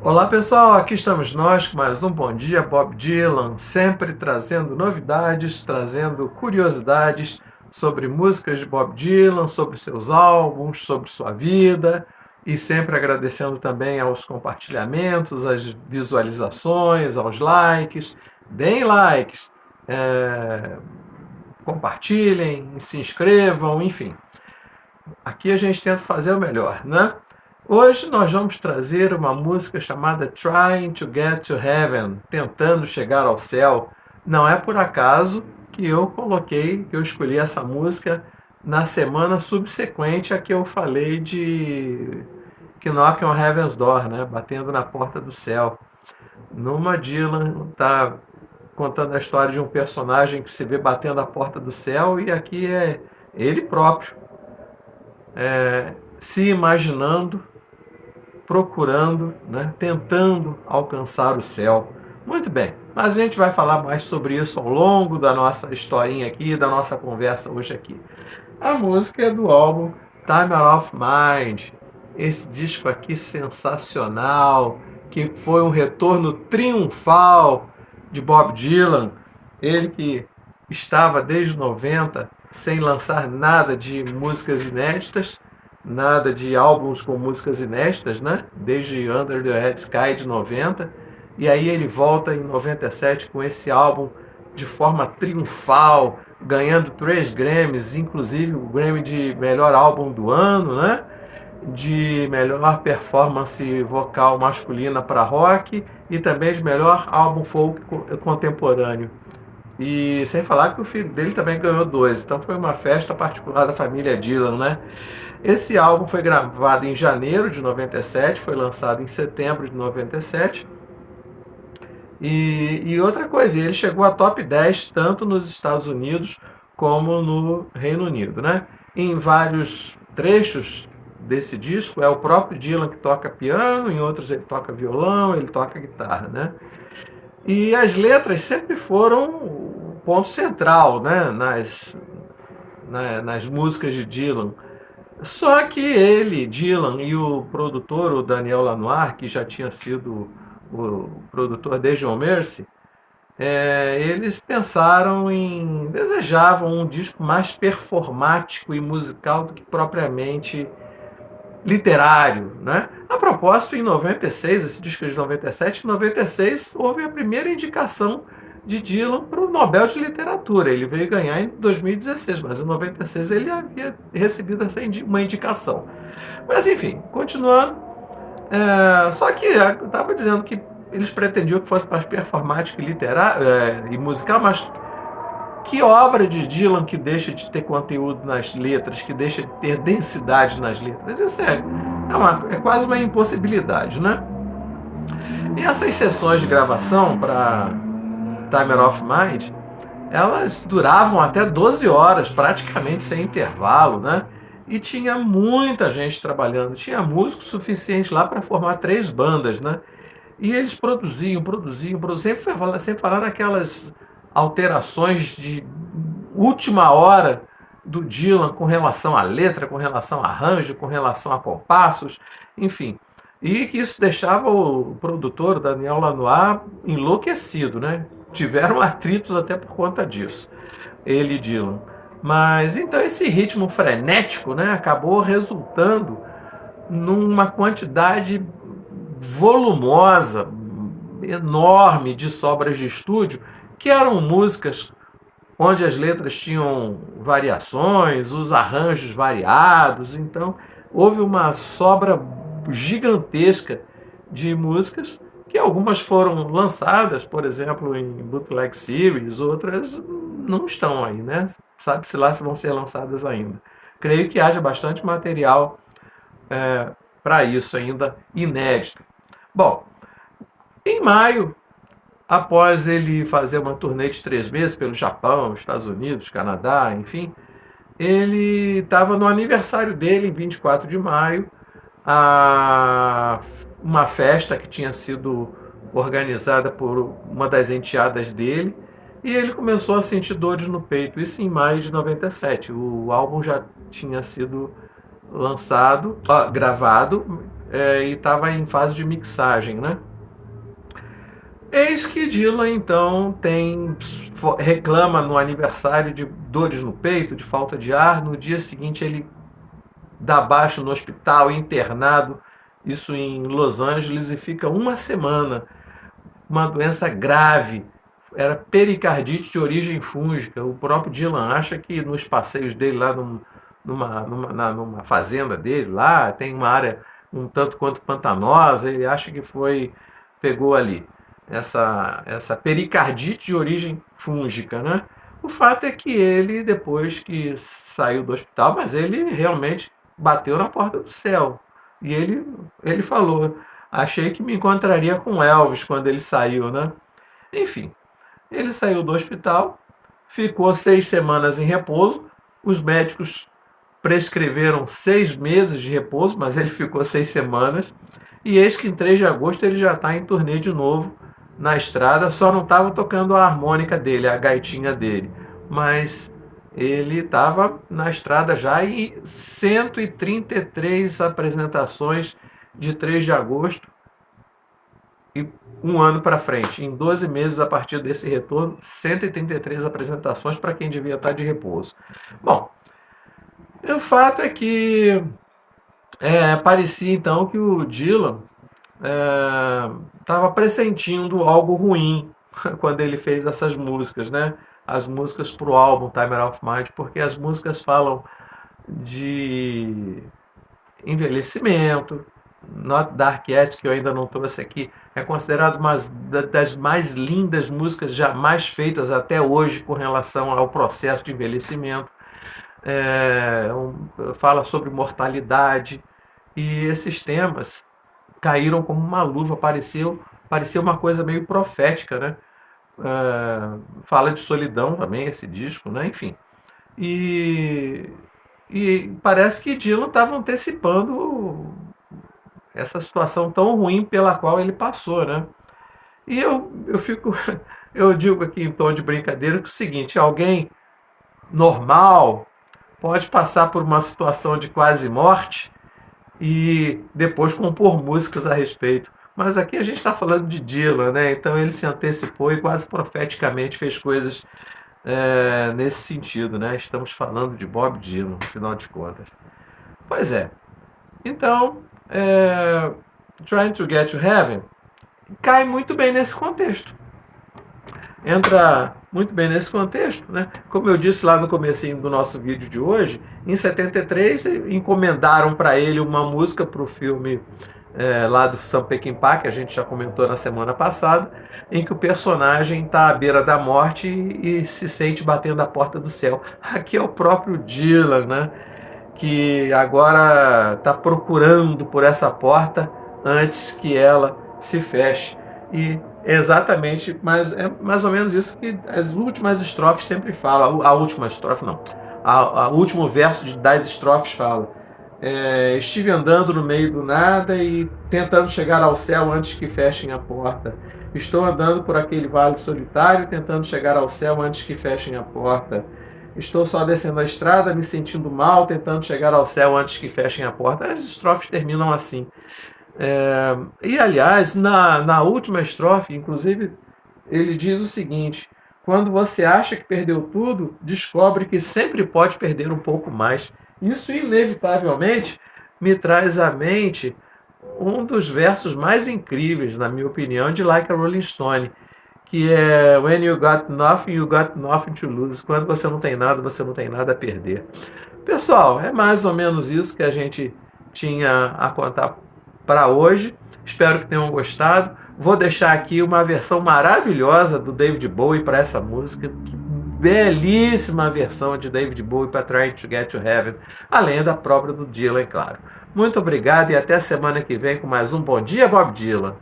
Olá pessoal, aqui estamos nós com mais um Bom Dia Bob Dylan, sempre trazendo novidades, trazendo curiosidades sobre músicas de Bob Dylan, sobre seus álbuns, sobre sua vida e sempre agradecendo também aos compartilhamentos, às visualizações, aos likes. Deem likes, é, compartilhem, se inscrevam, enfim. Aqui a gente tenta fazer o melhor, né? Hoje nós vamos trazer uma música chamada Trying to Get to Heaven, tentando chegar ao céu. Não é por acaso que eu escolhi essa música na semana subsequente a que eu falei de Knock on Heaven's Door, né? Batendo na porta do céu. Numa Dylan está contando a história de um personagem que se vê batendo a porta do céu e aqui é ele próprio, se imaginando procurando, né, tentando alcançar o céu. Muito bem, mas a gente vai falar mais sobre isso ao longo da nossa historinha aqui, da nossa conversa hoje aqui. A música é do álbum Time Out of Mind, esse disco aqui sensacional, que foi um retorno triunfal de Bob Dylan, ele que estava desde 90 sem lançar nada de músicas inéditas, nada de álbuns com músicas inéditas, né? Desde Under the Red Sky de 90, e aí ele volta em 97 com esse álbum de forma triunfal, ganhando 3 Grammys, inclusive o Grammy de melhor álbum do ano, né? De melhor performance vocal masculina para rock e também de melhor álbum folk contemporâneo. E sem falar que o filho dele também ganhou 2, então foi uma festa particular da família Dylan, né? Esse álbum foi gravado em janeiro de 97, foi lançado em setembro de 97. E outra coisa, ele chegou a top 10 tanto nos Estados Unidos como no Reino Unido, né? Em vários trechos desse disco é o próprio Dylan que toca piano, em outros ele toca violão, ele toca guitarra, né? E as letras sempre foram o ponto central, né? Nas músicas de Dylan. Só que ele, Dylan, e o produtor, o Daniel Lanois, que já tinha sido o produtor de John Mercy, eles desejavam um disco mais performático e musical do que propriamente literário, né? A propósito, em 96, esse disco é de 97, em 96 houve a primeira indicação de Dylan para o Nobel de Literatura. Ele veio ganhar em 2016, mas em 96 ele havia recebido uma indicação. Mas enfim, continuando, só que eu estava dizendo que eles pretendiam que fosse mais performático e musical, mas que obra de Dylan que deixa de ter conteúdo nas letras, que deixa de ter densidade nas letras? Isso é quase uma impossibilidade, né? E essas sessões de gravação para Time Out of Mind, elas duravam até 12 horas, praticamente sem intervalo, né? E tinha muita gente trabalhando, tinha músico suficiente lá para formar 3 bandas, né? E eles produziam, sempre falaram naquelas alterações de última hora do Dylan com relação à letra, com relação a arranjo, com relação a compassos, enfim. E que isso deixava o produtor, Daniel Lanois, enlouquecido, né? Tiveram atritos até por conta disso, ele e Dylan. Mas então esse ritmo frenético, né, acabou resultando numa quantidade volumosa, enorme de sobras de estúdio, que eram músicas onde as letras tinham variações, os arranjos variados, então houve uma sobra gigantesca de músicas que algumas foram lançadas, por exemplo, em Bootleg Series, outras não estão aí, né? Sabe-se lá se vão ser lançadas ainda. Creio que haja bastante material para isso ainda inédito. Bom, em maio, após ele fazer uma turnê de 3 meses pelo Japão, Estados Unidos, Canadá, enfim, ele estava no aniversário dele, em 24 de maio, uma festa que tinha sido organizada por uma das enteadas dele, e ele começou a sentir dores no peito, isso em maio de 97. O álbum já tinha sido lançado, gravado, e estava em fase de mixagem, né? Eis que Dylan então reclama no aniversário de dores no peito, de falta de ar. No dia seguinte ele dá baixa no hospital, internado, isso em Los Angeles, e fica uma semana. Uma doença grave, era pericardite de origem fúngica. O próprio Dylan acha que nos passeios dele lá numa fazenda dele, lá tem uma área um tanto quanto pantanosa, ele acha que pegou ali essa pericardite de origem fúngica, né? O fato é que ele, depois que saiu do hospital, mas ele realmente bateu na porta do céu. E ele falou: achei que me encontraria com Elvis quando ele saiu, né? Enfim, ele saiu do hospital, ficou 6 semanas em repouso. Os médicos prescreveram 6 meses de repouso, mas ele ficou 6 semanas. E eis que em 3 de agosto ele já está em turnê de novo na estrada, só não estava tocando a harmônica dele, a gaitinha dele. Mas ele estava na estrada já em 133 apresentações de 3 de agosto e um ano para frente. Em 12 meses a partir desse retorno, 133 apresentações para quem devia estar de repouso. Bom, o fato é que parecia então que o Dylan estava pressentindo algo ruim quando ele fez essas músicas, né? As músicas para o álbum Time Out of Mind, porque as músicas falam de envelhecimento. Not Dark Yet, que eu ainda não trouxe aqui, é considerado uma das mais lindas músicas jamais feitas até hoje com relação ao processo de envelhecimento. Fala sobre mortalidade, e esses temas caíram como uma luva, pareceu uma coisa meio profética, né? Fala de solidão também esse disco, né? Enfim. E parece que Dylan estava antecipando essa situação tão ruim pela qual ele passou, né? E eu digo aqui em tom de brincadeira que é o seguinte: alguém normal pode passar por uma situação de quase morte e depois compor músicas a respeito. Mas aqui a gente está falando de Dylan, né? Então ele se antecipou e quase profeticamente fez coisas nesse sentido, né? Estamos falando de Bob Dylan, no final de contas. Pois é. Então, Trying to Get to Heaven cai muito bem nesse contexto. Entra muito bem nesse contexto, né? Como eu disse lá no comecinho do nosso vídeo de hoje, em 73 encomendaram para ele uma música para o filme lá do Sam Peckinpah, que a gente já comentou na semana passada, em que o personagem está à beira da morte e se sente batendo a porta do céu. Aqui é o próprio Dylan, né? Que agora está procurando por essa porta antes que ela se feche. E é exatamente, mas é mais ou menos isso que as últimas estrofes sempre falam. A última estrofe não. O último verso das estrofes fala: estive andando no meio do nada e tentando chegar ao céu antes que fechem a porta. Estou andando por aquele vale solitário tentando chegar ao céu antes que fechem a porta. Estou só descendo a estrada, me sentindo mal, tentando chegar ao céu antes que fechem a porta. As estrofes terminam assim. E, aliás, na última estrofe, inclusive, ele diz o seguinte: quando você acha que perdeu tudo, descobre que sempre pode perder um pouco mais. Isso, inevitavelmente, me traz à mente um dos versos mais incríveis, na minha opinião, de Like a Rolling Stone, que é When you got nothing to lose. Quando você não tem nada a perder. Pessoal, é mais ou menos isso que a gente tinha a contar para hoje. Espero que tenham gostado. Vou deixar aqui uma versão maravilhosa do David Bowie para essa música. Belíssima versão de David Bowie para Trying to Get to Heaven, além da própria do Dylan, claro. Muito obrigado e até a semana que vem com mais um Bom Dia, Bob Dylan.